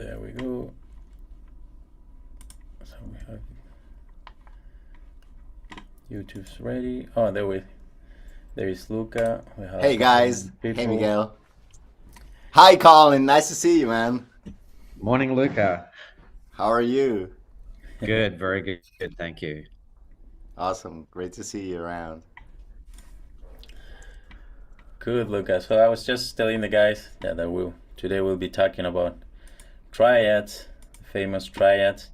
There we go. So we have YouTube's ready. Oh, there is Luca. We have Hey guys. Hey people. Miguel. Hi Colin. Nice to see you, man. Morning, Luca. How are you? Good, very good, thank you. Awesome. Great to see you around. Good, Luca. So I was just telling the guys that today we'll be talking about triads, famous triads.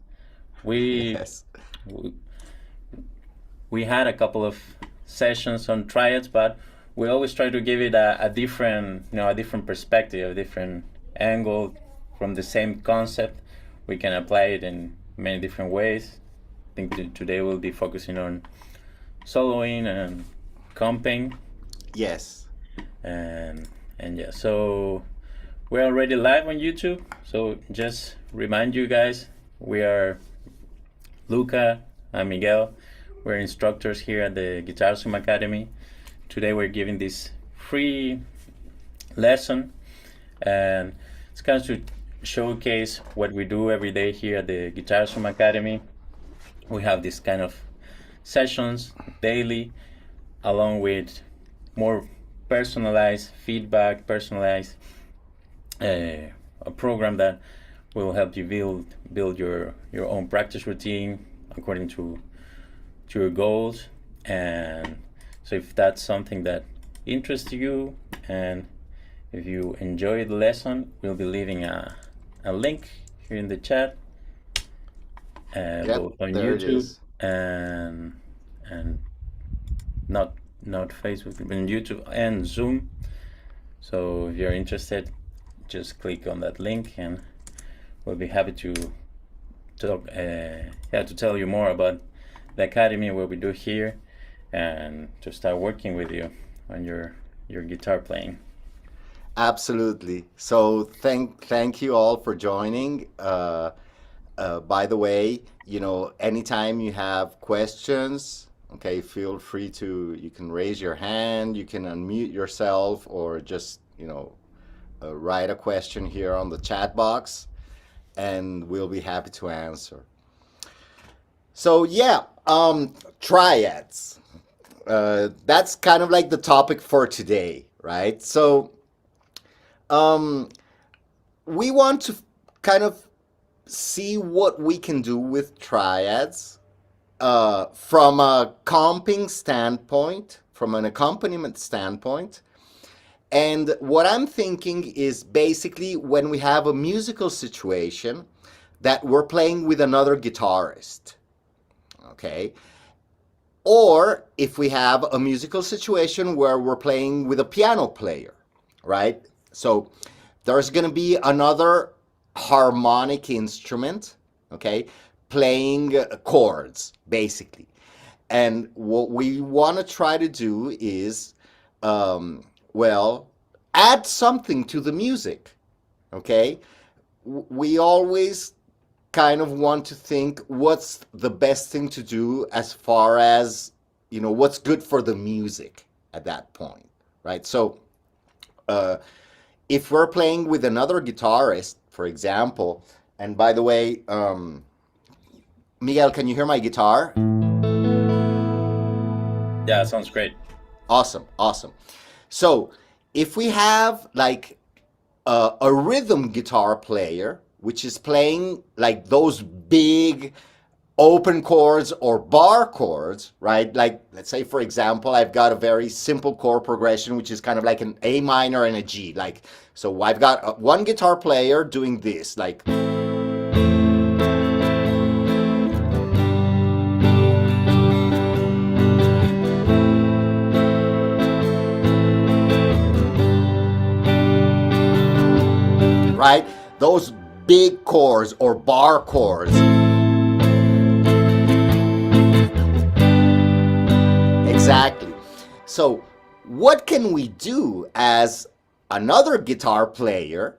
We Yes. we, we had a couple of sessions on triads, but we always try to give it a different, a different perspective, a different angle from the same concept. We can apply it in many different ways. I think today we'll be focusing on soloing and comping, Yes. and yeah. So we're already live on YouTube. So just remind you guys, we are Luca and Miguel. We're instructors here at the GuitarZoom Academy. Today we're giving this free lesson, and it's kind of to showcase what we do every day here at the GuitarZoom Academy. We have this kind of sessions daily, along with more personalized feedback, personalized a program that will help you build your own practice routine according to your goals. And so if that's something that interests you, and if you enjoy the lesson, we'll be leaving a link here in the chat, Yep, both on there it YouTube is. and not Facebook, but on YouTube and Zoom. So if you're interested, just click on that link, and we'll be happy to talk, to tell you more about the academy, what we do here, and to start working with you on your guitar playing. Absolutely. So thank you all for joining. By the way, anytime you have questions, okay, feel free to, you can raise your hand, you can unmute yourself, or just, write a question here on the chat box, and we'll be happy to answer. So yeah, triads. That's kind of like the topic for today, right? So we want to kind of see what we can do with triads from a comping standpoint, from an accompaniment standpoint. And what I'm thinking is basically when we have a musical situation that we're playing with another guitarist, okay? Or if we have a musical situation where we're playing with a piano player, right? So there's going to be another harmonic instrument, okay, playing chords, basically. And what we want to try to do is, add something to the music, okay? We always kind of want to think what's the best thing to do as far as, what's good for the music at that point, right? So if we're playing with another guitarist, for example, and by the way, Miguel, can you hear my guitar? Yeah, sounds great. Awesome. So if we have like a rhythm guitar player, which is playing like those big open chords or bar chords, right? Like, let's say, for example, I've got a very simple chord progression, which is kind of like an A minor and a G. Like, so I've got one guitar player doing this, like, right? Those big chords or bar chords. Exactly. So what can we do as another guitar player,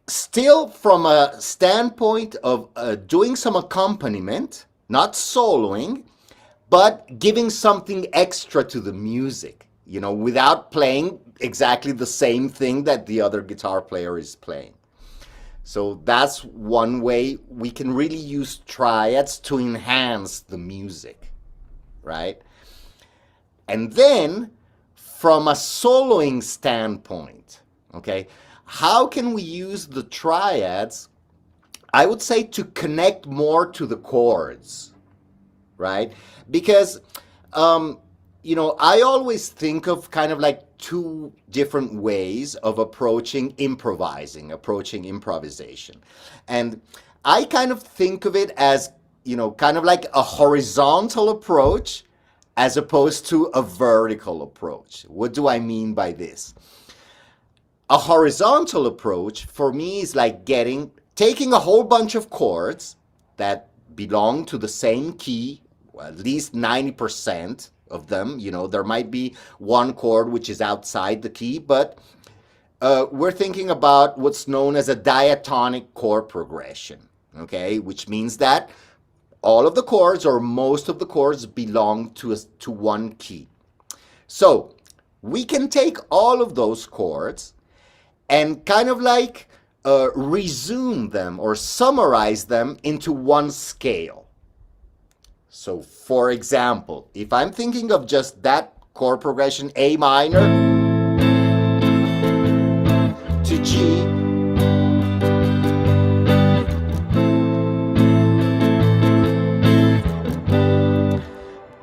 still from a standpoint of doing some accompaniment, not soloing, but giving something extra to the music, without playing exactly the same thing that the other guitar player is playing. So that's one way we can really use triads to enhance the music, right? And then from a soloing standpoint, okay, how can we use the triads? I would say to connect more to the chords, right? Because, I always think of kind of like two different ways of approaching improvisation. And I kind of think of it as, kind of like a horizontal approach as opposed to a vertical approach. What do I mean by this? A horizontal approach for me is like taking a whole bunch of chords that belong to the same key, at least 90% of them. There might be one chord which is outside the key, but we're thinking about what's known as a diatonic chord progression, okay? Which means that all of the chords or most of the chords belong to one key. So we can take all of those chords and kind of like resume them or summarize them into one scale. So for example, if I'm thinking of just that chord progression, A minor to G,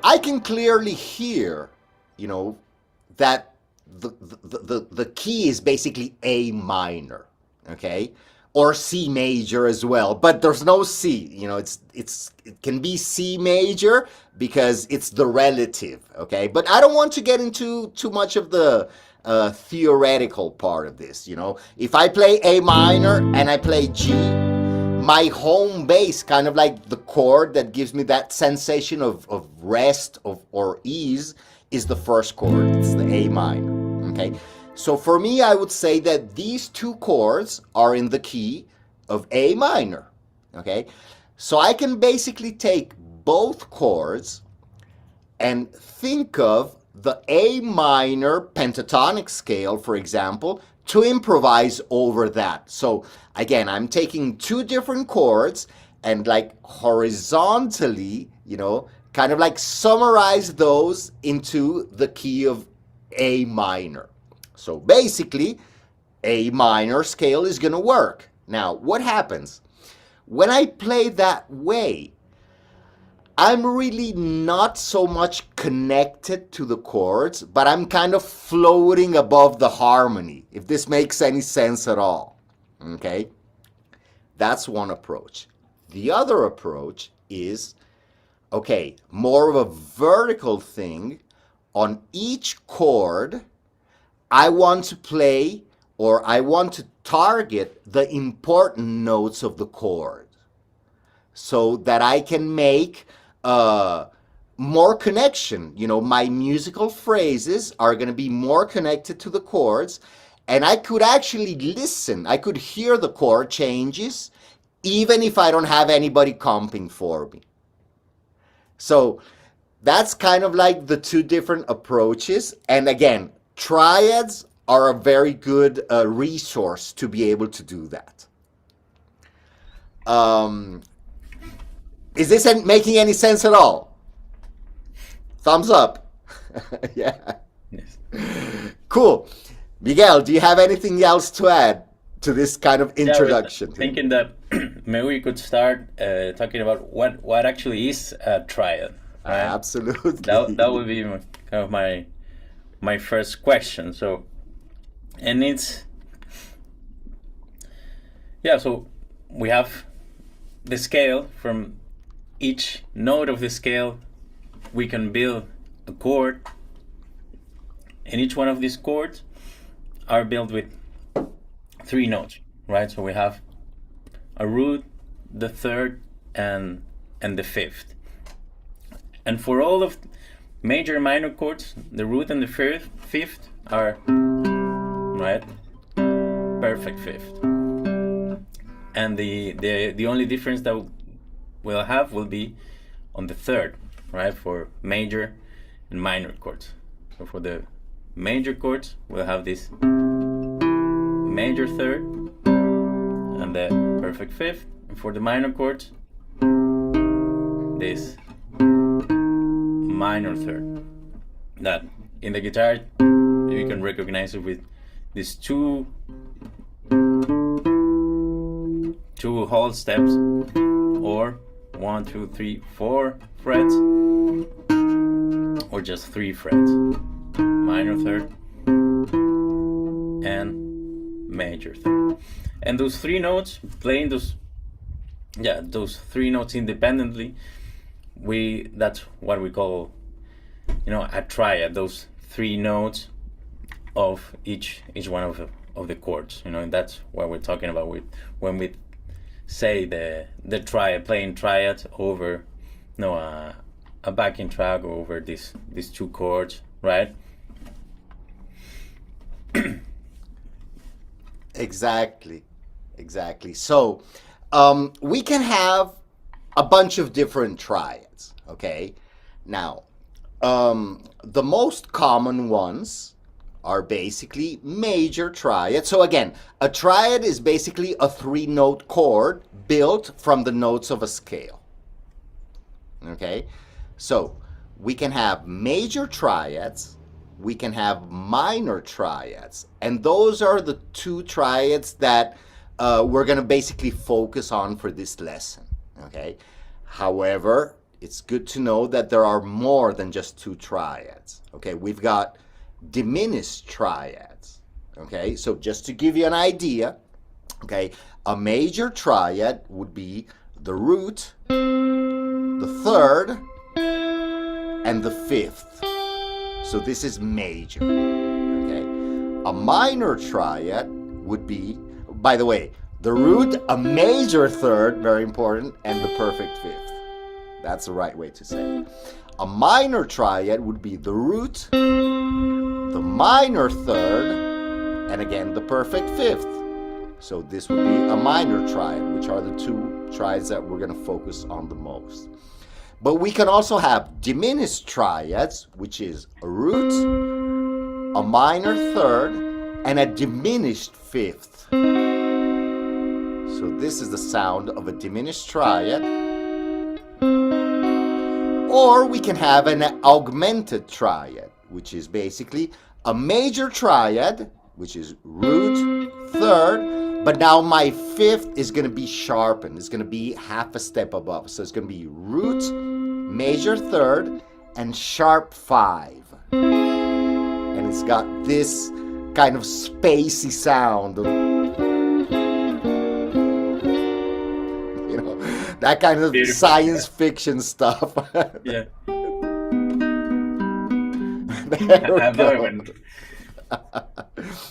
I can clearly hear, that the key is basically A minor, okay, or C major as well. But there's no C. It can be C major because it's the relative, okay. But I don't want to get into too much of the theoretical part of this. If I play A minor and I play G, my home base, kind of like the chord that gives me that sensation of rest or ease, is the first chord. It's the A minor, okay? So for me, I would say that these two chords are in the key of A minor, okay? So I can basically take both chords and think of the A minor pentatonic scale, for example, to improvise over that. So again, I'm taking two different chords and like horizontally, kind of like summarize those into the key of A minor. So basically, A minor scale is going to work. Now, what happens? When I play that way, I'm really not so much connected to the chords, but I'm kind of floating above the harmony, if this makes any sense at all. Okay? That's one approach. The other approach is, okay, more of a vertical thing. On each chord, I want to play, or I want to target the important notes of the chord so that I can make more connection. My musical phrases are going to be more connected to the chords, and I could actually listen. I could hear the chord changes even if I don't have anybody comping for me. So that's kind of like the two different approaches. And again, triads are a very good resource to be able to do that. Is this making any sense at all? Thumbs up. Yeah. Yes. Cool. Miguel, do you have anything else to add to this kind of introduction? Thinking that maybe we could start talking about what actually is a triad. Right? Absolutely. That would be kind of my first question. So, and it's, so we have the scale. From each note of the scale, we can build a chord, and each one of these chords are built with 3 notes, right? So we have a root, the third, and the fifth. And for all of major and minor chords, the root and the fifth are, right, perfect fifth. And the only difference that we'll have will be on the third, right, for major and minor chords. So for the major chords, we'll have this major third and the perfect fifth. And for the minor chords, this minor third. That in the guitar you can recognize it with these two whole steps, or 1, 2, 3, 4 frets, or just 3 frets. Minor third and major third. And those 3 notes, playing those 3 notes independently, that's what we call, a triad. Those 3 notes of each one of the chords. And that's what we're talking about when we say the triad, playing triad over a backing track over these 2 chords, right? Exactly. So we can have a bunch of different triads, okay? Now, the most common ones are basically major triads. So again, a triad is basically a 3-note chord built from the notes of a scale, okay? So we can have major triads, we can have minor triads, and those are the 2 triads that we're going to basically focus on for this lesson, okay? However, it's good to know that there are more than just 2 triads, okay? We've got diminished triads, okay? So just to give you an idea, okay, a major triad would be the root, the third, and the fifth. So this is major, okay? A minor triad would be, by the way, the root, a major third, very important, and the perfect fifth. That's the right way to say it. A minor triad would be the root, the minor third, and again the perfect fifth. So this would be a minor triad, which are the 2 triads that we're going to focus on the most. But we can also have diminished triads, which is a root, a minor third, and a diminished fifth. So this is the sound of a diminished triad. Or we can have an augmented triad, which is basically a major triad, which is root, third, but now my fifth is going to be sharpened. It's going to be half a step above. So it's going to be root, major third, and sharp 5. And it's got this kind of spacey sound. That kind of beautiful science fiction stuff. Yeah.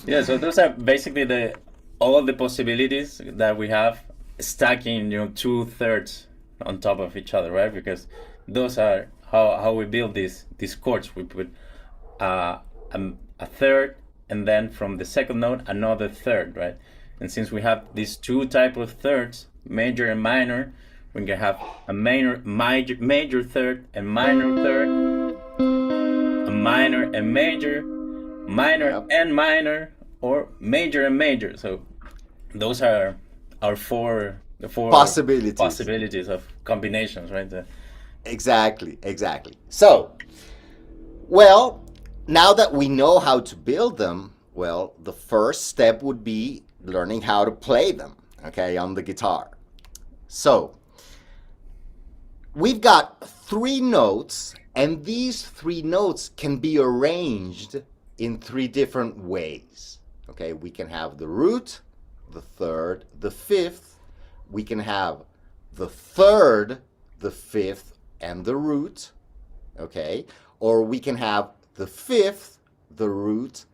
Yeah, so those are basically all the possibilities that we have, stacking 2/3 on top of each other, right? Because those are how we build these chords. We put a third, and then from the second note another third, right? And since we have these 2 type of thirds, major and minor, we can have a major third and minor third, a minor and major, minor and minor, or major and major. So those are our the four possibilities of combinations, right? Exactly. So, well, now that we know how to build them, well, the first step would be learning how to play them, okay, on the guitar. So, we've got 3 notes, and these 3 notes can be arranged in 3 different ways. Okay, we can have the root, the third, the fifth. We can have the third, the fifth, and the root. Okay, or we can have the fifth, the root,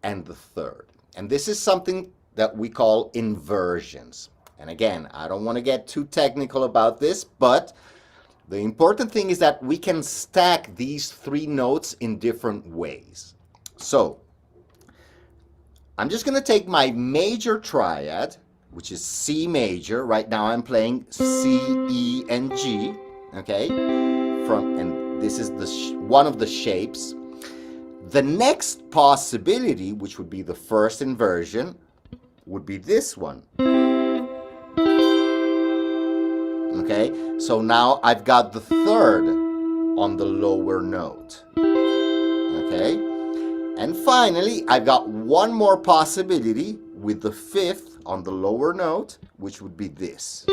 and the third. And this is something that we call inversions. And again, I don't want to get too technical about this, but the important thing is that we can stack these 3 notes in different ways. So, I'm just going to take my major triad, which is C major. Right now I'm playing C, E, and G, okay? And this is one of the shapes. The next possibility, which would be the first inversion, would be this one. Okay, so now I've got the third on the lower note. Okay, and finally I've got one more possibility with the fifth on the lower note, which would be this.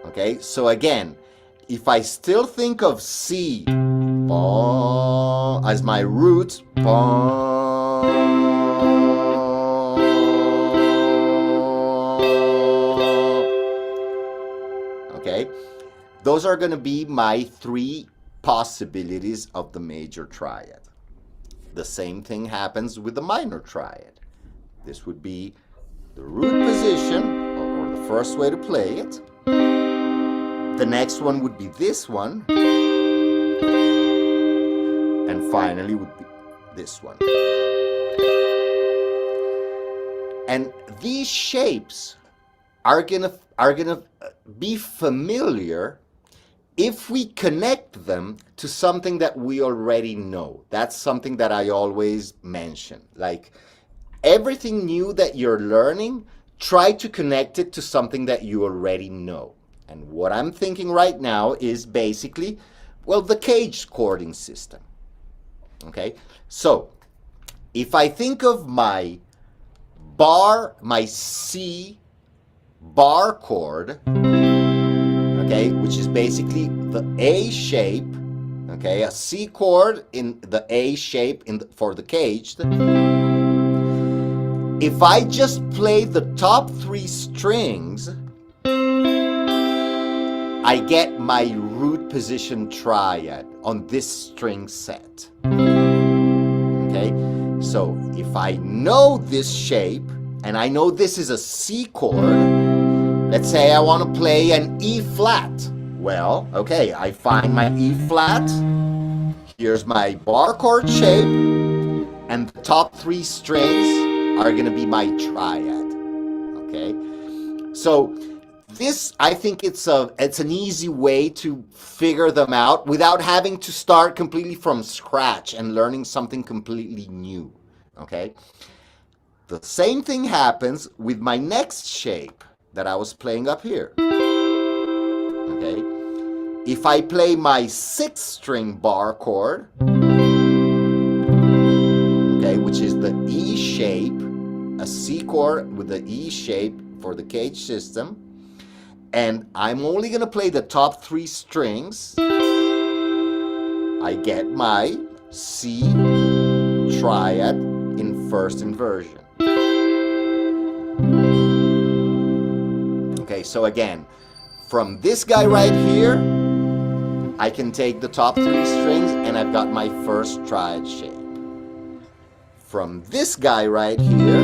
Okay, so again, if I still think of C as my root, okay, those are going to be my three possibilities of the major triad. The same thing happens with the minor triad. This would be the root position, or the first way to play it. The next one would be this one. And finally would be this one. And these shapes are gonna be familiar if we connect them to something that we already know. That's something that I always mention. Like, everything new that you're learning, try to connect it to something that you already know. And what I'm thinking right now is basically, well, the cage chording system. Okay, so if I think of my C bar chord, okay, which is basically the A shape, okay, a C chord in the A shape for the caged. If I just play the top three strings, I get my root position triad on this string set. Okay, so if I know this shape, and I know this is a C chord, let's say I want to play an E flat. Well, okay, I find my E flat, here's my bar chord shape, and the top three strings are going to be my triad. Okay, so this, I think it's an easy way to figure them out without having to start completely from scratch and learning something completely new, okay? The same thing happens with my next shape that I was playing up here, okay? If I play my sixth string bar chord, okay, which is the E shape, a C chord with the E shape for the cage system, and I'm only going to play the top three strings, I get my C triad in first inversion. Okay, so again, from this guy right here, I can take the top three strings and I've got my first triad shape. From this guy right here,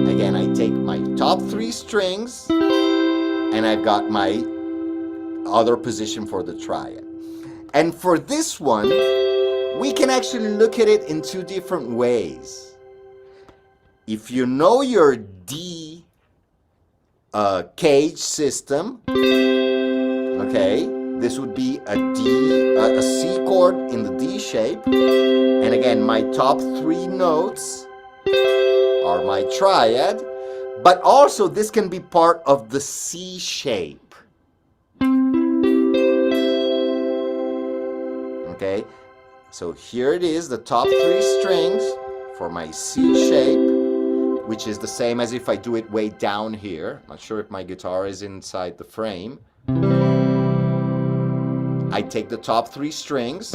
again, I take my top three strings and I've got my other position for the triad. And for this one, we can actually look at it in two different ways. If you know your D cage system, okay, this would be a C chord in the D shape. And again, my top three notes are my triad. But also, this can be part of the C shape. Okay, so here it is, the top three strings for my C shape, which is the same as if I do it way down here. Not sure if my guitar is inside the frame. I take the top three strings.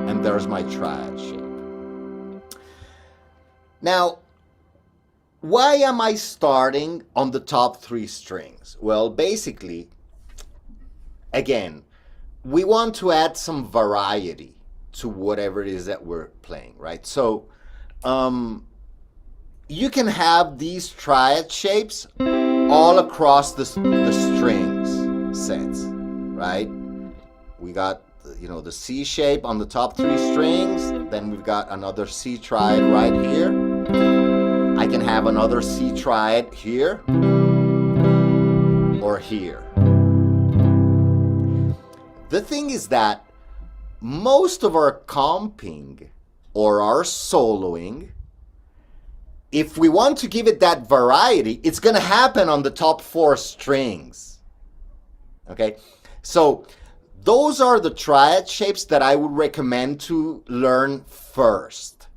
And there's my triad shape. Now, why am I starting on the top three strings? Well, basically, again, we want to add some variety to whatever it is that we're playing, right? So, you can have these triad shapes all across the strings sets, right? We got, you know, the C shape on the top three strings, then we've got another C triad right here. I can have another C triad here or here. The thing is that most of our comping or our soloing, if we want to give it that variety, it's going to happen on the top 4 strings. Okay, so those are the triad shapes that I would recommend to learn first,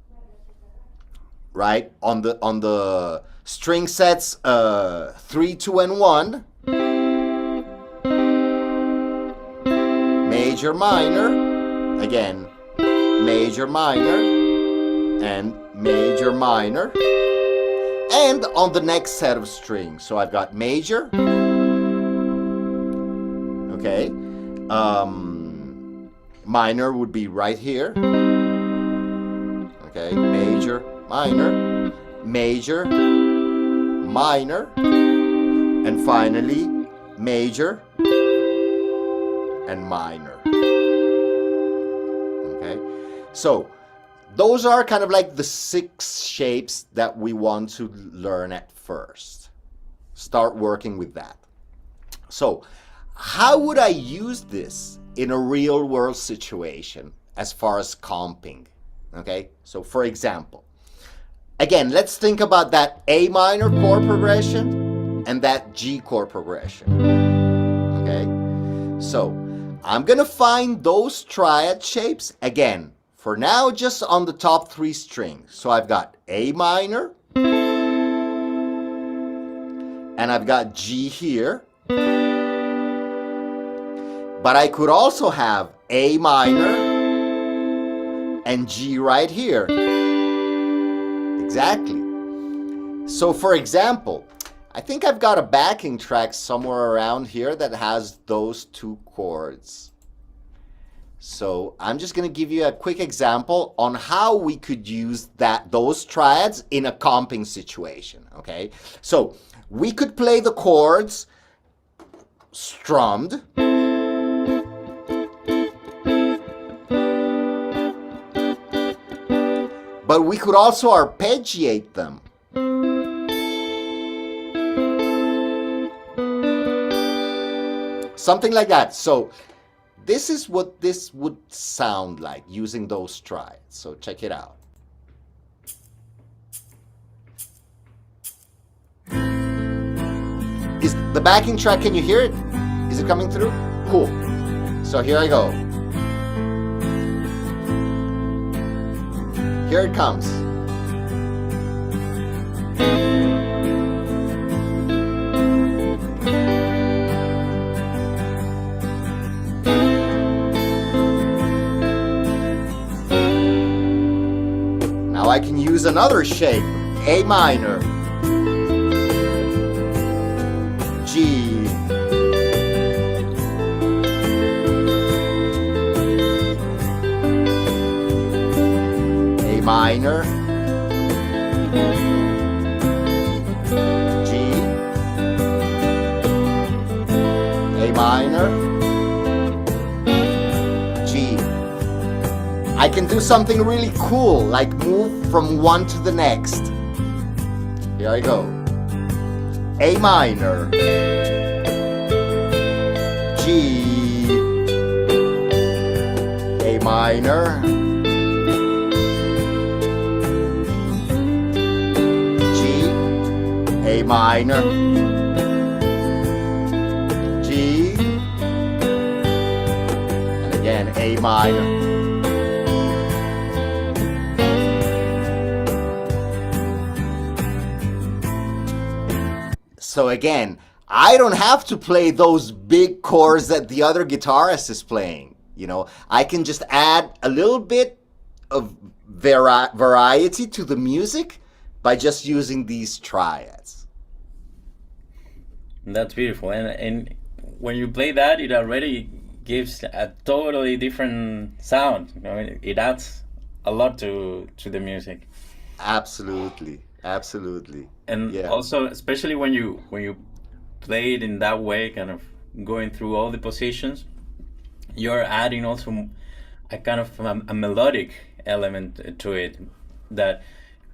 right? On the string sets 3, 2, and 1, major, minor, again, major, minor, and major, minor, and on the next set of strings. So I've got major, okay, minor would be right here, okay, major, minor, major, minor, and finally major and minor. Okay, so those are kind of like the 6 shapes that we want to learn at first. Start working with that. So how would I use this in a real world situation as far as comping? Okay, so for example, again, let's think about that A minor chord progression and that G chord progression. Okay, so I'm gonna find those triad shapes, again, for now just on the top 3 strings. So I've got A minor, and I've got G here, but I could also have A minor and G right here. Exactly. So for example, I think I've got a backing track somewhere around here that has those 2 chords. So I'm just going to give you a quick example on how we could use those triads in a comping situation, okay? So we could play the chords strummed, but we could also arpeggiate them. Something like that. So this is what this would sound like using those triads. So check it out. Is the backing track, can you hear it? Is it coming through? Cool. So here I go. Here it comes. Now I can use another shape. A minor, G, A minor, G, A minor, G. I can do something really cool, like move from one to the next. Here I go. A minor, G, A minor, G, A minor, G, and again A minor. So again, I don't have to play those big chords that the other guitarist is playing. You know, I can just add a little bit of variety to the music by just using these triads. That's beautiful. And when you play that, it already gives a totally different sound. You know, it adds a lot to the music. Absolutely. Absolutely. And yeah. Also, especially when you play it in that way, kind of going through all the positions, you're adding also a kind of a melodic element to it. That,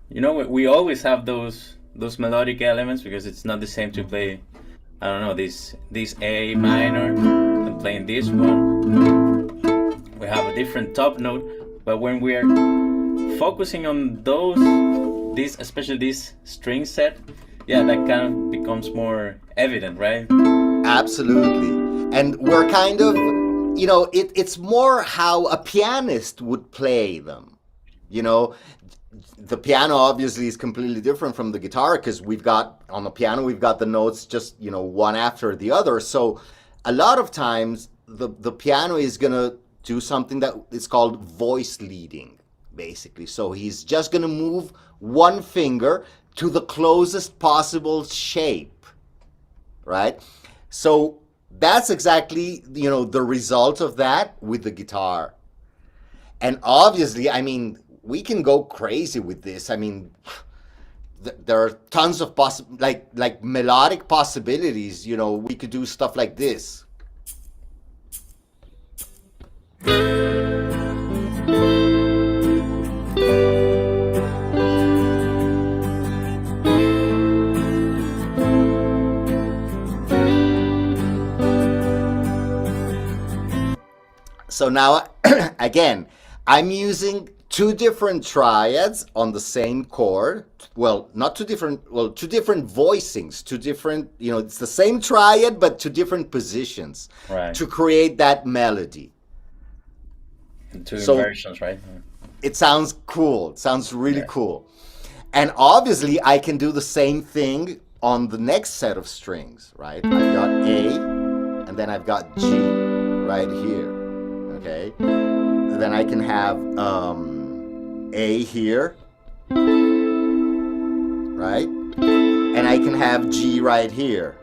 you know, we always have those melodic elements, because it's not the same to play, I don't know, this A minor and playing this one. We have a different top note. But when we are focusing on especially this string set, yeah, that kind of becomes more evident, right? Absolutely. And we're kind of, it's more how a pianist would play them. The piano obviously is completely different from the guitar, because on the piano we've got the notes just, one after the other. So a lot of times the piano is going to do something that is called voice leading, basically. So he's just going to move one finger to the closest possible shape, right? So that's exactly, the result of that with the guitar. And obviously, we can go crazy with this. There are tons of like melodic possibilities. We could do stuff like this. So now, again, I'm using two different triads on the same chord. Well, not two different voicings, two different, it's the same triad, but two different positions, right, to create that melody. Two inversions, right? It sounds cool. It sounds really cool. And obviously, I can do the same thing on the next set of strings, right? I've got A, and then I've got G right here. Okay, then I can have A here, right? And I can have G right here.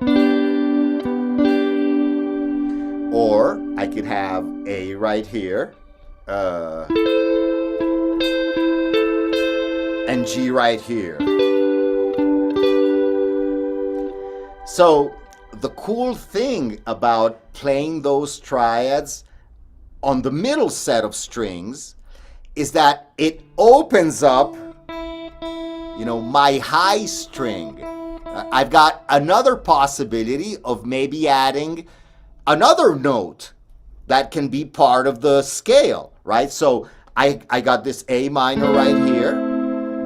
Or I could have A right here, and G right here. So the cool thing about playing those triads on the middle set of strings is that it opens up, my high string. I've got another possibility of maybe adding another note that can be part of the scale, right? So I got this A minor right here,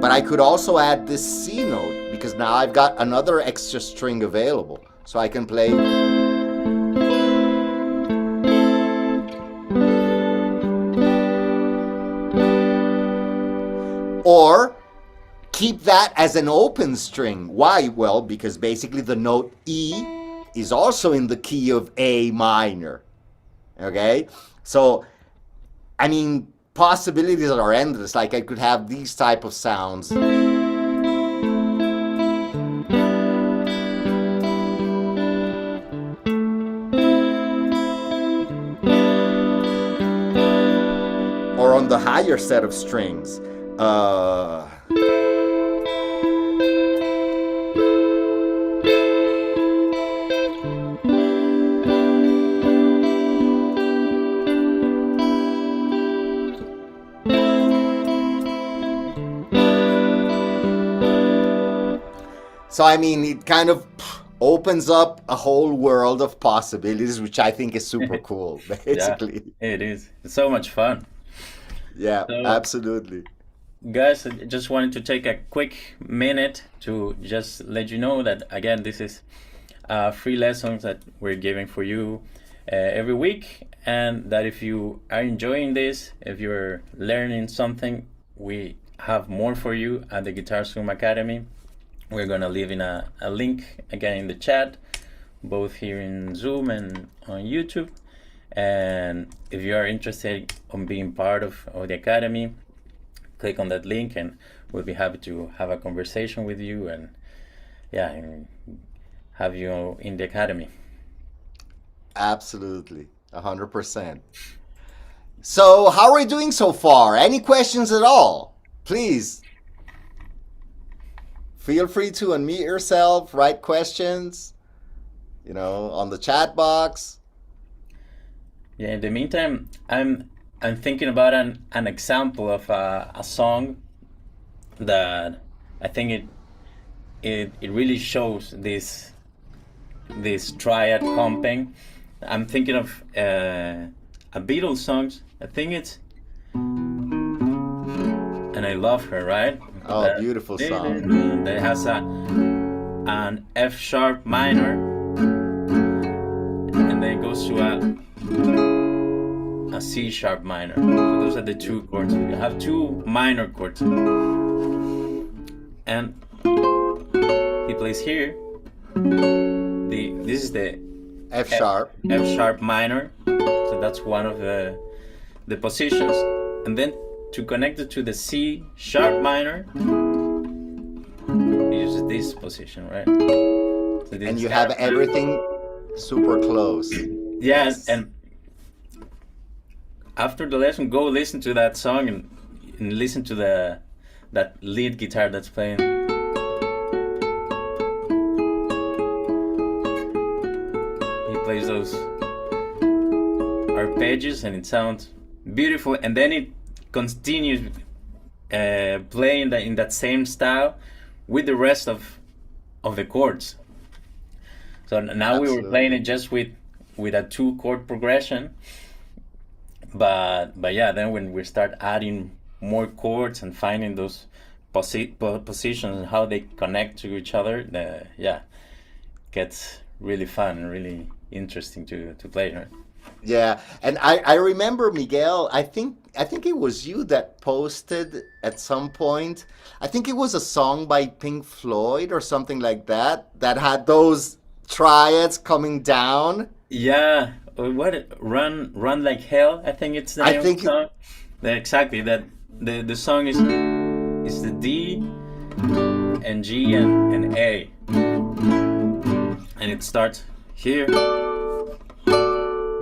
but I could also add this C note, because now I've got another extra string available. So I can play. Or keep that as an open string. Why? Well, because basically the note E is also in the key of A minor. Okay? So, possibilities are endless. Like, I could have these type of sounds. Or on the higher set of strings. So it kind of opens up a whole world of possibilities, which I think is super cool, basically. Yeah, it is. It's so much fun. Yeah, so, absolutely. Guys, I just wanted to take a quick minute to just let you know that, again, this is free lessons that we're giving for you every week, and that if you are enjoying this, if you're learning something, we have more for you at the Guitar Zoom Academy. We're going to leave in a link again in the chat, both here in Zoom and on YouTube. And if you are interested in being part of the Academy, click on that link and we'll be happy to have a conversation with you and have you in the Academy. Absolutely, 100%. So how are we doing so far? Any questions at all? Please feel free to unmute yourself, write questions, on the chat box. Yeah, in the meantime, I'm thinking about an example of a song that I think it really shows this triad comping. I'm thinking of a Beatles song I think it's, and I love her, right? Oh, beautiful song. That has an F sharp minor, and then it goes to a C sharp minor. So those are the two chords. You have two minor chords, and he plays here. This is the F sharp. F sharp minor. So that's one of the positions, and then to connect it to the C sharp minor, he uses this position, right? So this And is you kind have of- everything super close. Yeah, and after the lesson, go listen to that song and listen to that lead guitar that's playing. He plays those arpeggios, and it sounds beautiful. And then it continues playing in that same style with the rest of the chords. So now we were Absolutely. playing it just with a 2-chord progression, but yeah, then when we start adding more chords and finding those positions and how they connect to each other, gets really fun and really interesting to play, right? Yeah, and I remember, Miguel, I think it was you that posted at some point. I think it was a song by Pink Floyd or something like that had those triads coming down. Yeah, run like hell, I think it's the I name of think the song. Exactly, that the song is the D and G and A, and it starts here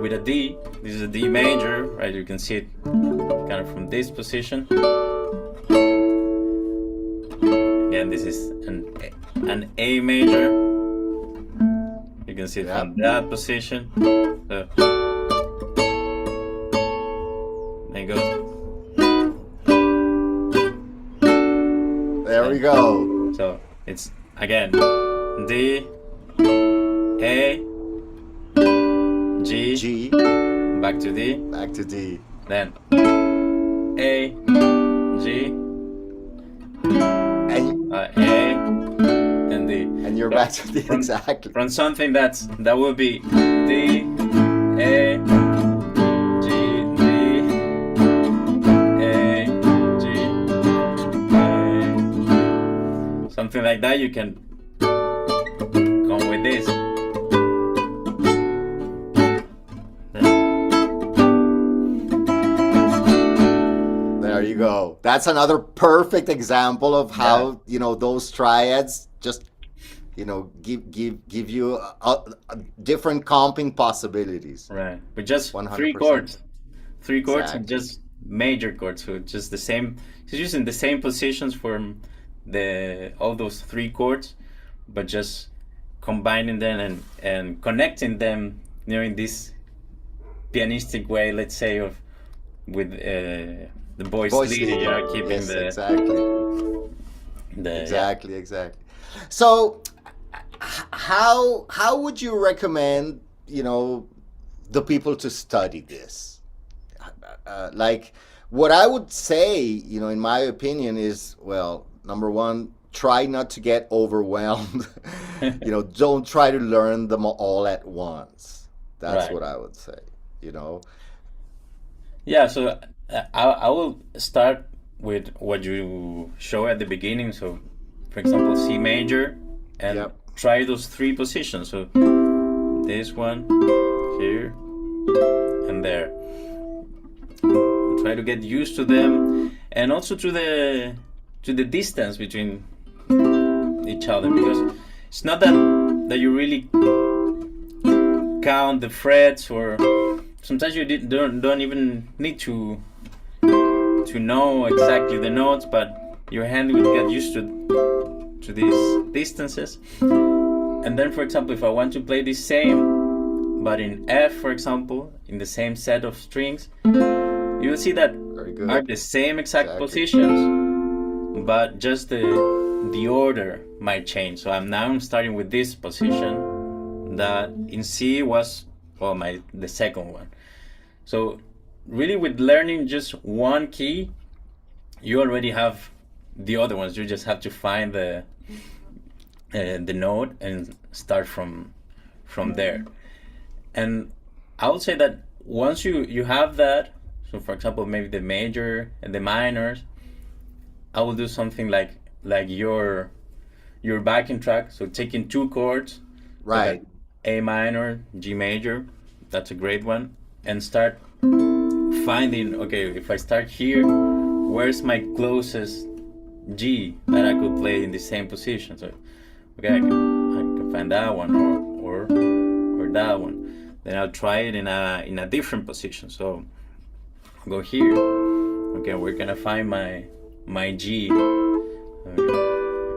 with a D. This is a D major, right? You can see it kind of from this position. Again, this is an A major. You can see it from that position. So, then it goes. There we go. So it's again D, A, G, G, back to D, back to D. then A, G, And A, and D. and you're back to D, exactly. From something that will be D, A, G, D, A, G, A. Something like that, you can come with this. There you go. That's another perfect example of how, those triads just, give you a different comping possibilities. Right, but just 100%. three chords and Exactly. just major chords. So just the same. It's using the same positions for all those 3 chords, but just combining them and connecting them, in this pianistic way. Let's say with the voice lead, keeping Yes, the exactly. So, how would you recommend, the people to study this? Like, what I would say, in my opinion, is, well, number one, try not to get overwhelmed. Don't try to learn them all at once. That's Right. what I would say. Yeah, so I will start with what you show at the beginning. So, for example, C major, and Yep. try those 3 positions. So this one, here, and there. Try to get used to them, and also to the distance between each other, because it's not that you really count the frets, or sometimes you don't even need to know exactly the notes, but your hand will get used to these distances. And then, for example, if I want to play the same, but in F, for example, in the same set of strings, you will see that Very good. are the same exact Exactly. positions, but just the order might change. So I'm starting with this position that in C was the second one. So really with learning just one key, you already have the other ones. You just have to find the note and start from there. And I would say that once you have that, so for example maybe the major and the minors, I will do something like your backing track. So taking two chords, Right. like A minor, G major, that's a great one, and start finding, okay, if I start here, where's my closest G that I could play in the same position? So okay, I can find that one or that one. Then I'll try it in a different position. So I'll go here. Okay, we're gonna find my G.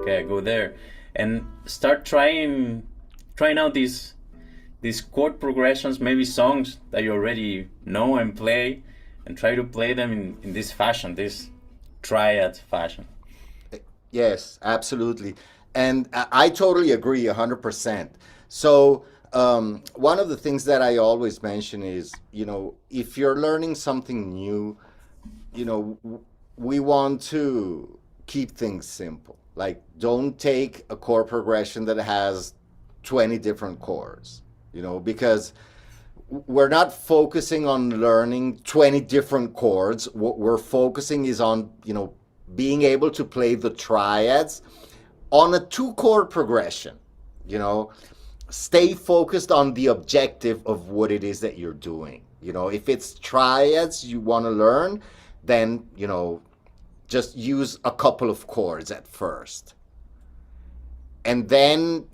Okay, I go there and start trying out these chord progressions, maybe songs that you already know and play, and try to play them in this fashion, this triad fashion. Yes, absolutely. And I totally agree 100%. So, one of the things that I always mention is, if you're learning something new, we want to keep things simple. Like, don't take a chord progression that has 20 different chords, because we're not focusing on learning 20 different chords. What we're focusing is on, being able to play the triads on a two-chord progression. Stay focused on the objective of what it is that you're doing. If it's triads you want to learn, then, just use a couple of chords at first. And then,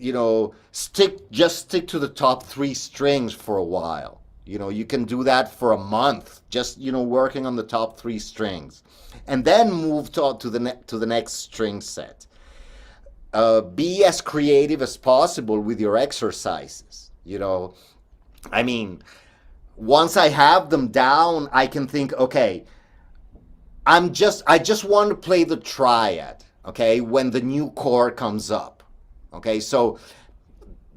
stick to the top three strings for a while. You can do that for a month, just, working on the top three strings. And then move to the next string set. Be as creative as possible with your exercises. I mean, once I have them down, I can think, okay, I just want to play the triad, okay, when the new chord comes up. Okay, so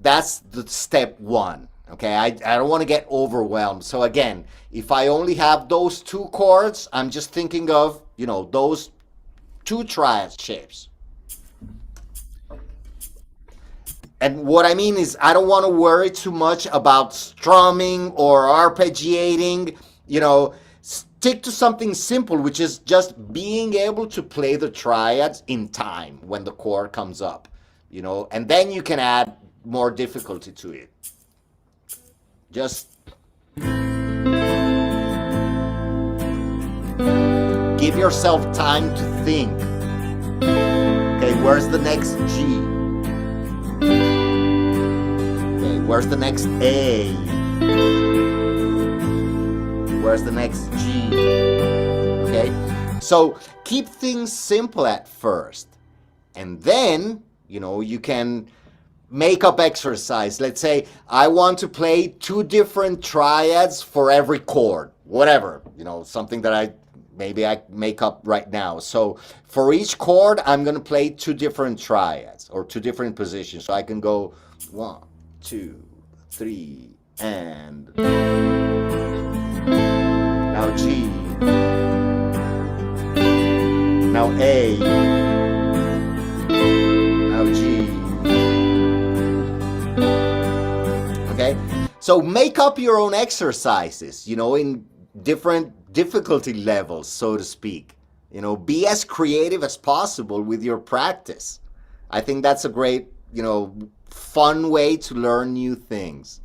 that's the step one. Okay, I don't want to get overwhelmed. So again, if I only have those two chords, I'm just thinking of, those two triad shapes. And what I mean is, I don't want to worry too much about strumming or arpeggiating. Stick to something simple, which is just being able to play the triads in time when the chord comes up. And then you can add more difficulty to it. Just give yourself time to think. Okay, where's the next G? Okay, where's the next A? Where's the next G? Okay, so keep things simple at first, and then you can make up exercise. Let's say I want to play two different triads for every chord, whatever, something that I make up right now. So for each chord, I'm going to play two different triads or two different positions. So I can go 1, 2, 3, and now G, now A, now G. Okay, so make up your own exercises, in different difficulty levels, so to speak. Be as creative as possible with your practice. I think that's a great, fun way to learn new things.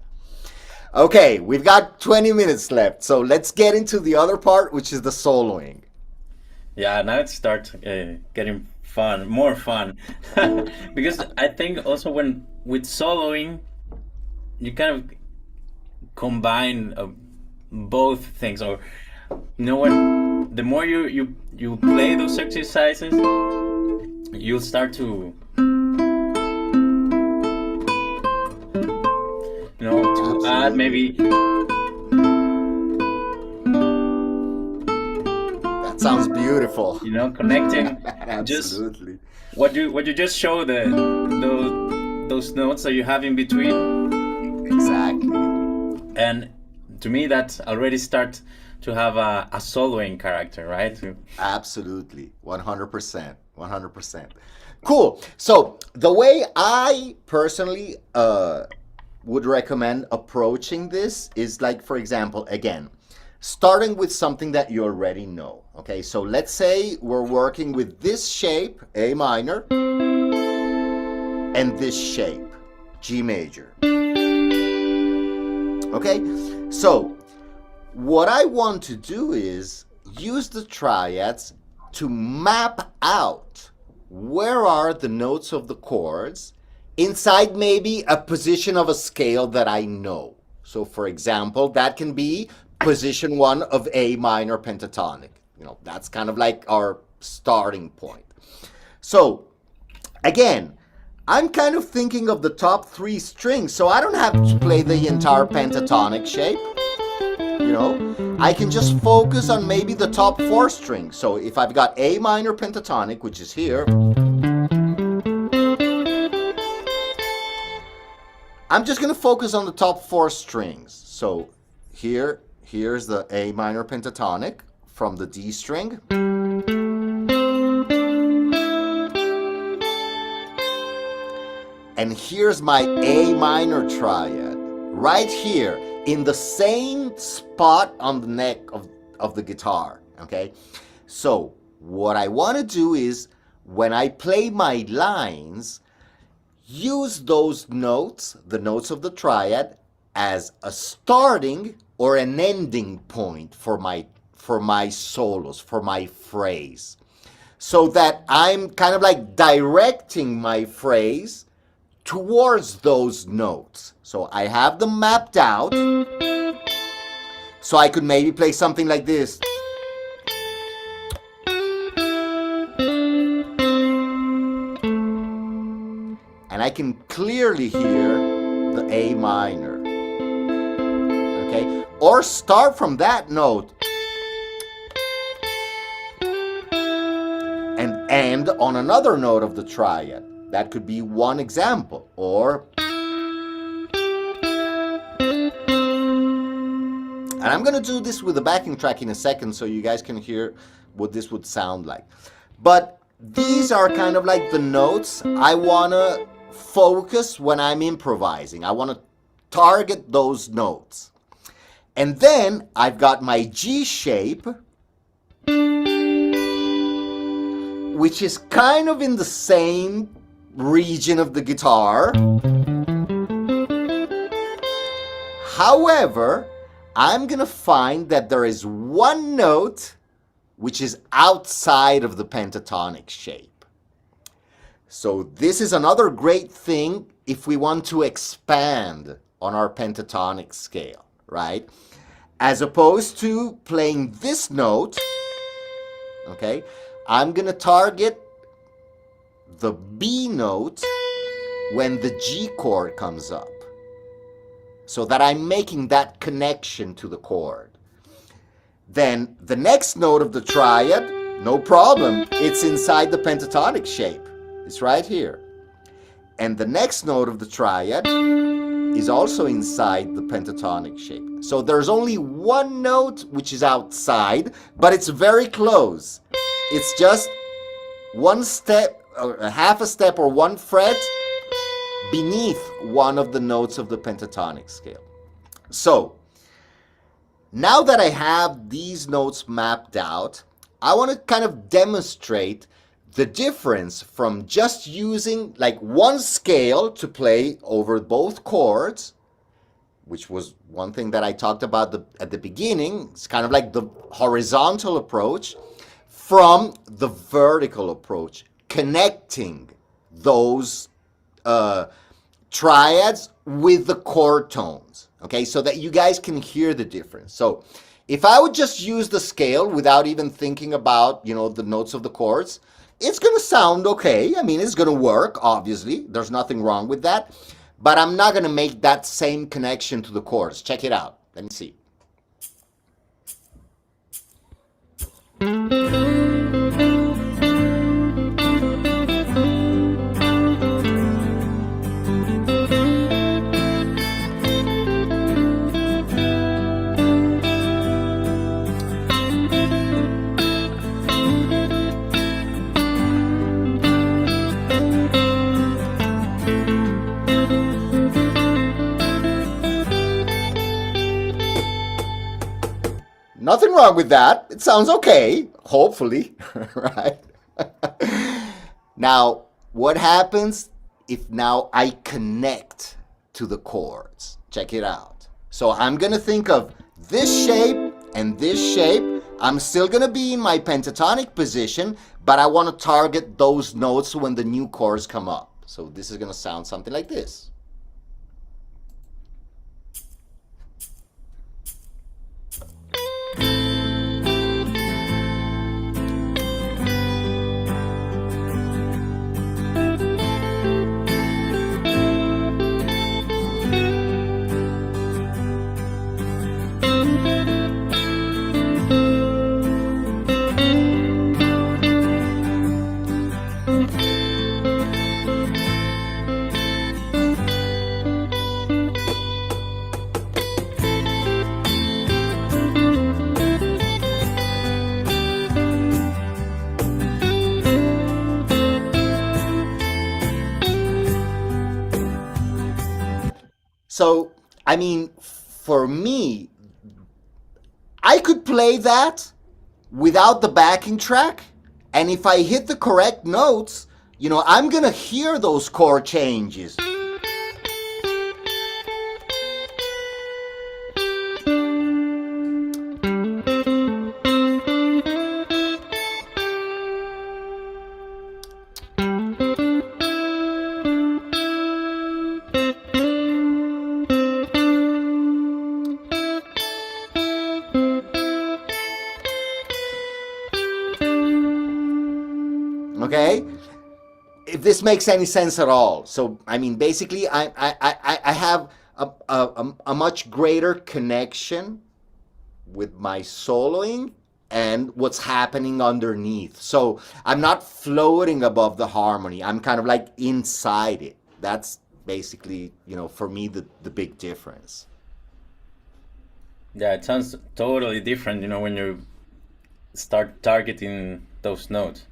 Okay, we've got 20 minutes left, so let's get into the other part, which is the soloing. Yeah, now it starts getting more fun. Because I think also with soloing, you kind of combine both things, or when the more you play those exercises, you'll start to to add maybe. That sounds beautiful. Connecting. Absolutely. Just what you just show those notes that you have in between. Exactly. And to me, that already starts to have a soloing character, right? Absolutely, 100%, 100%. Cool. So the way I personally would recommend approaching this is like, for example, again, starting with something that you already know. Okay, so let's say we're working with this shape, A minor, and this shape, G major. Okay, so what I want to do is use the triads to map out where are the notes of the chords inside maybe a position of a scale that I know. So for example, that can be position 1 of A minor pentatonic. You know, that's kind of like our starting point. So again, I'm kind of thinking of the top 3 strings, so I don't have to play the entire pentatonic shape. You know, I can just focus on maybe the top 4 strings. So if I've got A minor pentatonic, which is here, I'm just going to focus on the top 4 strings. So here's the A minor pentatonic from the D string. And here's my A minor triad, right here, in the same spot on the neck of the guitar, okay? So what I want to do is, when I play my lines, use those notes, the notes of the triad, as a starting or an ending point for my solos, for my phrase. So that I'm kind of like directing my phrase towards those notes. So I have them mapped out. So I could maybe play something like this. And I can clearly hear the A minor. Okay? Or start from that note and end on another note of the triad. That could be one example. Or, and I'm going to do this with a backing track in a second so you guys can hear what this would sound like. But these are kind of like the notes I want to focus when I'm improvising. I want to target those notes. And then I've got my G shape, which is kind of in the same region of the guitar. However, I'm going to find that there is one note which is outside of the pentatonic shape. So this is another great thing if we want to expand on our pentatonic scale, right? As opposed to playing this note, okay, I'm going to target the B note when the G chord comes up, so that I'm making that connection to the chord. Then the next note of the triad, no problem, it's inside the pentatonic shape. It's right here. And the next note of the triad is also inside the pentatonic shape. So there's only one note which is outside, but it's very close. It's just one step, or a half a step or one fret beneath one of the notes of the pentatonic scale. So now that I have these notes mapped out, I want to kind of demonstrate the difference from just using like one scale to play over both chords, which was one thing that I talked about at the beginning. It's kind of like the horizontal approach, from the vertical approach, connecting those triads with the chord tones, okay, so that you guys can hear the difference. So if I would just use the scale without even thinking about, you know, the notes of the chords, it's going to sound okay. I mean, it's going to work, obviously. There's nothing wrong with that. But I'm not going to make that same connection to the chords. Check it out. Let me see. Nothing wrong with that. It sounds okay, hopefully, right? Now, what happens if now I connect to the chords? Check it out. So I'm going to think of this shape and this shape. I'm still going to be in my pentatonic position, but I want to target those notes when the new chords come up. So this is going to sound something like this. So, I mean, for me, I could play that without the backing track, and if I hit the correct notes, you know, I'm gonna hear those chord changes. Okay, if this makes any sense at all. So I mean, basically, I have a much greater connection with my soloing and what's happening underneath. So I'm not floating above the harmony. I'm kind of like inside it. That's basically, you know, for me the big difference. Yeah, it sounds totally different, you know, when you start targeting those notes.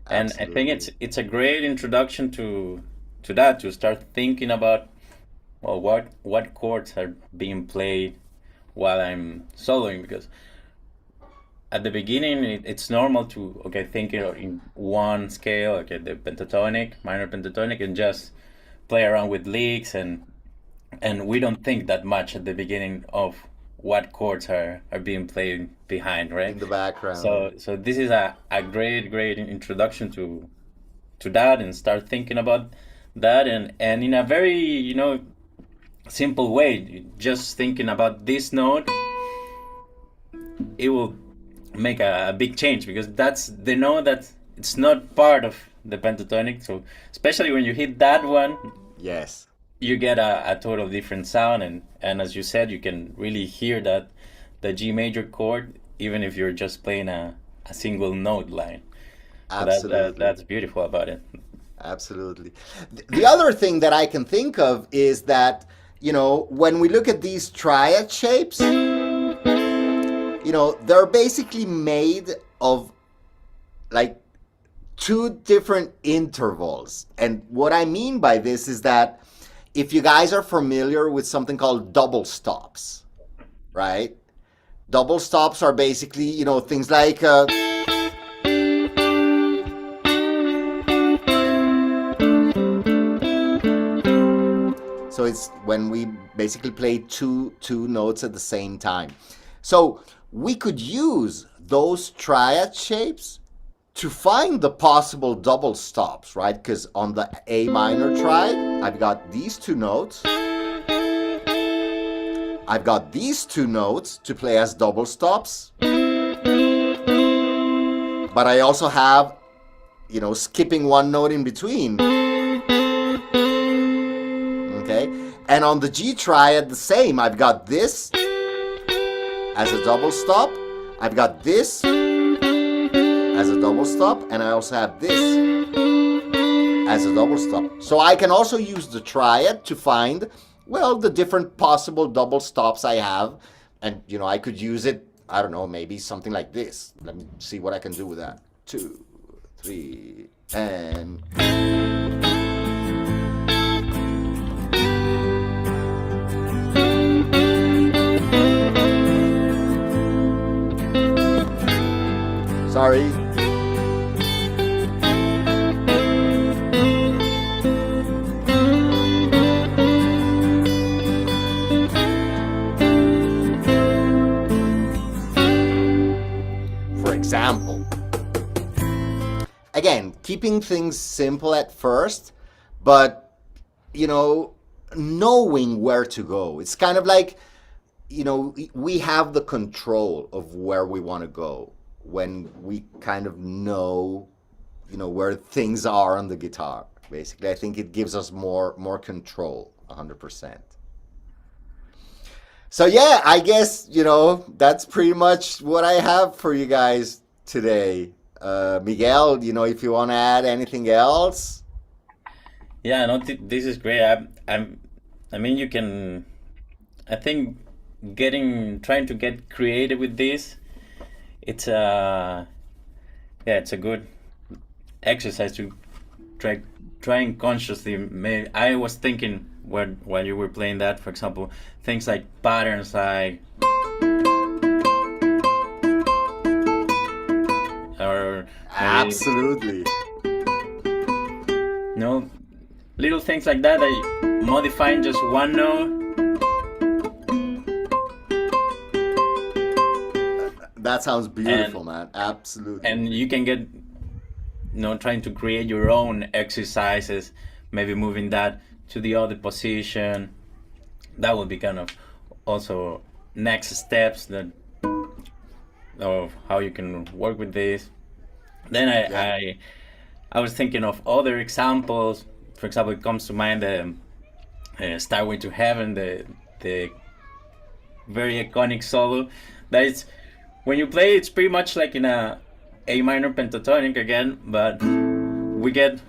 And I think it's a great introduction to that, to start thinking about, well, what chords are being played while I'm soloing, because at the beginning it's normal to think in one scale, the pentatonic, minor pentatonic, and just play around with licks, and we don't think that much at the beginning of what chords are being played behind, right? In the background. So this is a great introduction to that, and start thinking about that, and in a very, you know, simple way, just thinking about this note, it will make a big change, because that's the note that it's not part of the pentatonic. So especially when you hit that one, yes, you get a total different sound, and as you said, you can really hear that the G major chord, even if you're just playing a single note line. Absolutely. So that's beautiful about it. Absolutely. The other thing that I can think of is that, you know, when we look at these triad shapes, you know, they're basically made of like two different intervals. And what I mean by this is that if you guys are familiar with something called double stops, right? Double stops are basically, you know, things like so it's when we basically play two notes at the same time. So we could use those triad shapes to find the possible double stops, right? Because on the A minor triad, I've got these two notes. I've got these two notes to play as double stops. But I also have, you know, skipping one note in between. Okay? And on the G triad, the same. I've got this as a double stop. I've got this as a double stop, and I also have this as a double stop. So I can also use the triad to find, well, the different possible double stops I have. And, you know, I could use it, I don't know, maybe something like this. Let me see what I can do with that. 2, 3, and... Sorry. For example, again, keeping things simple at first, but, knowing where to go. It's kind of like, we have the control of where we want to go when we kind of know, where things are on the guitar. Basically, I think it gives us more control, 100%. So yeah, I guess, that's pretty much what I have for you guys today. Miguel, if you want to add anything else. Yeah, no, this is great. I mean, you can, I think, trying to get creative with this, it's a good exercise to trying consciously. I was thinking while you were playing that, for example, things like patterns, like, or Absolutely. Little things like that, modifying just one note. That sounds beautiful, man. Absolutely. And you can get, trying to create your own exercises, maybe moving that to the other position. That would be kind of also next steps of how you can work with this. Then I was thinking of other examples. For example, it comes to mind the Stairway to Heaven, the very iconic solo. That is, when you play, it's pretty much like in a A minor pentatonic again, but we get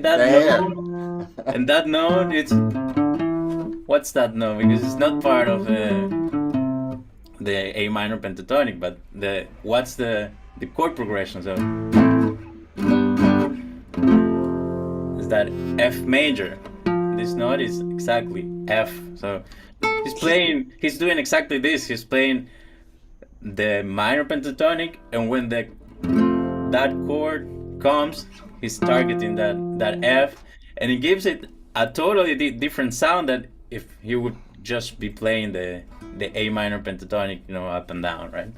that note, and that note, what's that note? Because it's not part of the A minor pentatonic, but what's the chord progression? So is that F major. This note is exactly F. So he's doing exactly this. He's playing the minor pentatonic, and when that chord comes, he's targeting that F, and it gives it a totally different sound than if he would just be playing the A minor pentatonic, up and down, right?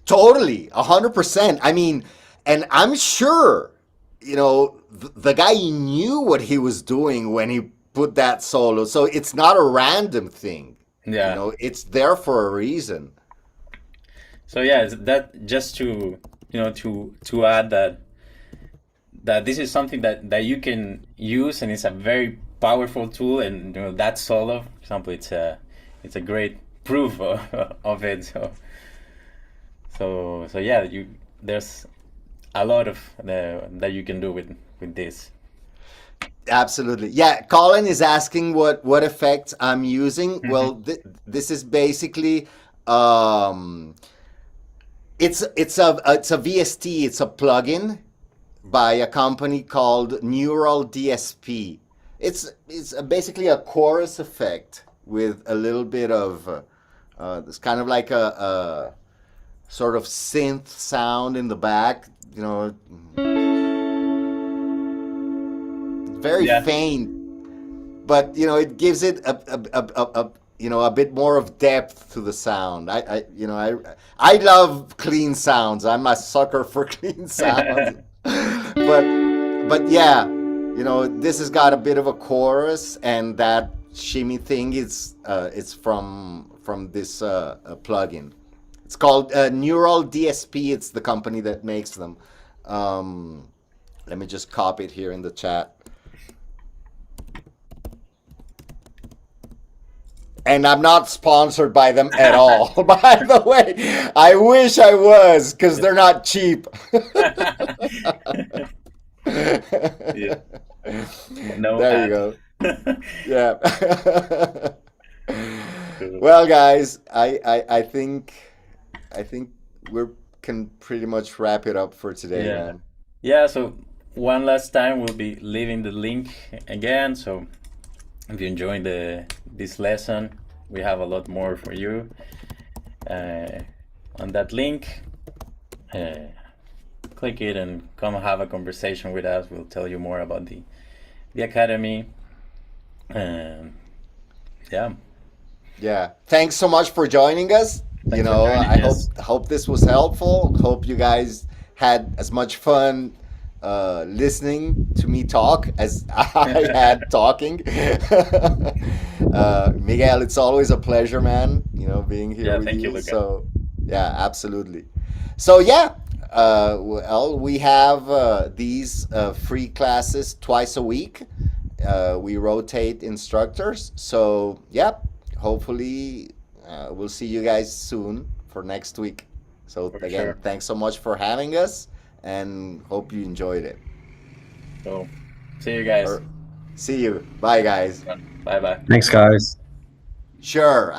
Totally, 100%. I mean, and I'm sure, the guy knew what he was doing when he put that solo. So it's not a random thing. Yeah. It's there for a reason. So yeah, that just to add that this is something that you can use, and it's a very powerful tool, and that solo, for example, it's a great proof of it. So yeah, there's a lot of that you can do with this. Absolutely. Yeah, Colin is asking what effects I'm using. Mm-hmm. Well, this is basically it's a VST, it's a plugin by a company called Neural DSP. It's basically a chorus effect with a little bit of it's kind of like a sort of synth sound in the back, very faint, but it gives it a bit more of depth to the sound. I love clean sounds. I'm a sucker for clean sounds. but yeah, this has got a bit of a chorus, and that shimmy thing is it's from this plugin. It's called Neural DSP. It's the company that makes them. Let me just copy it here in the chat. And I'm not sponsored by them at all, by the way. I wish I was, because they're not cheap. Yeah. No. There you go. Yeah. Well, guys, I think we can pretty much wrap it up for today, man. Yeah, so one last time we'll be leaving the link again. So if you enjoyed this lesson, we have a lot more for you on that link. Click it and come have a conversation with us. We'll tell you more about the academy. Yeah. Thanks so much for joining us. Thanks for joining I us. hope this was helpful. Hope you guys had as much fun listening to me talk as I had talking. Miguel, it's always a pleasure, man. Being here with thank you, you. Luca. So yeah, absolutely. So yeah, well, we have these free classes twice a week. We rotate instructors. So yeah, hopefully we'll see you guys soon for next week. So For again, sure. thanks so much for having us, and hope you enjoyed it. So, see you guys. See you. Bye, guys. Bye bye. Thanks, guys. Sure.